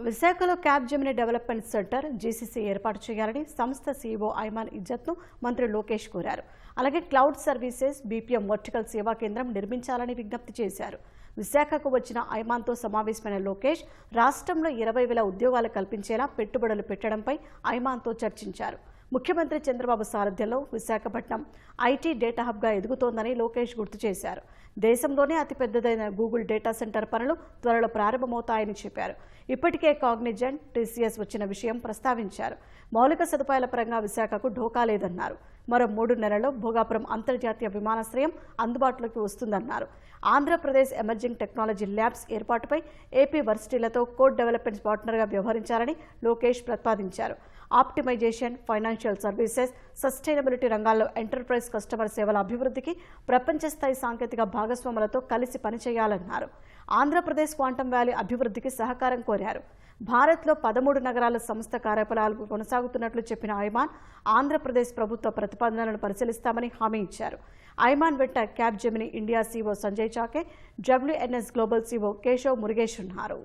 విశాఖలో cab Gemini development centre GCC ఏర్పాటు చేయాలని సంస్థ సీఈఓ ఐమాన్ ఇజ్జత్ను మంత్రి లోకేష్ కోరారు. అలాగే క్లౌడ్ సర్వీసెస్ బీపీఎం వర్టికల్ సేవా కేంద్రం నిర్మించాలని విజ్ఞప్తి చేశారు. విశాఖకు వచ్చిన ఐమాన్తో సమావేశమైన లోకేష్ రాష్ట్రంలో 20,000 ఉద్యోగాలు కల్పించేలా పెట్టుబడులు పెట్టడంపై ఐమాన్తో చర్చించారు. ముఖ్యమంత్రి చంద్రబాబు సారథ్యంలో విశాఖపట్నం ఐటీ డేటా హబ్గా ఎదుగుతోందని లోకేష్ గుర్తు చేశారు. దేశంలోనే అతిపెద్దదైన గూగుల్ డేటా సెంటర్ పనులు త్వరలో ప్రారంభమవుతాయని చెప్పారు. ఇప్పటికే కాగ్నిజెంట్, టీసీఎస్ వచ్చిన విషయం ప్రస్తావించారు. మౌలిక సదుపాయాల పరంగా విశాఖకు ఢోకా లేదన్నారు. మరో 3 నెలల్లో భోగాపురం అంతర్జాతీయ విమానాశ్రయం అందుబాటులోకి వస్తుందన్నారు. ఆంధ్రప్రదేశ్ ఎమర్జింగ్ టెక్నాలజీ ల్యాబ్స్ ఏర్పాటుపై ఏపీ వర్సిటీలతో కోడ్ డెవలప్మెంట్ పార్ట్నర్గా వ్యవహరించాలని లోకేష్ ప్రతిపాదించారు. ఆప్టిమైజేషన్, ఫైనాన్షియల్ సర్వీసెస్, సస్టైనబిలిటీ రంగాల్లో ఎంటర్ప్రైజ్ కస్టమర్ సేవల అభివృద్ధికి ప్రపంచ స్థాయి సాంకేతిక భాగస్వాములతో కలిసి పనిచేయాలన్నారు. ఆంధ్రప్రదేశ్ క్వాంటమ్ వ్యాలీ అభివృద్ధికి సహకారం కోరారు. భారత్లో 13 నగరాల సంస్థ కార్యకలాపాలు కొనసాగుతున్నట్లు చెప్పిన ఐమాన్ ఆంధ్రప్రదేశ్ ప్రభుత్వ ప్రతిపాదనలను పరిశీలిస్తామని హామీ ఇచ్చారు. ఐమాన్ వెంట Capgemini India CEO Sanjay Chalke, WNS global CEO Keshav Murugesh ఉన్నారు.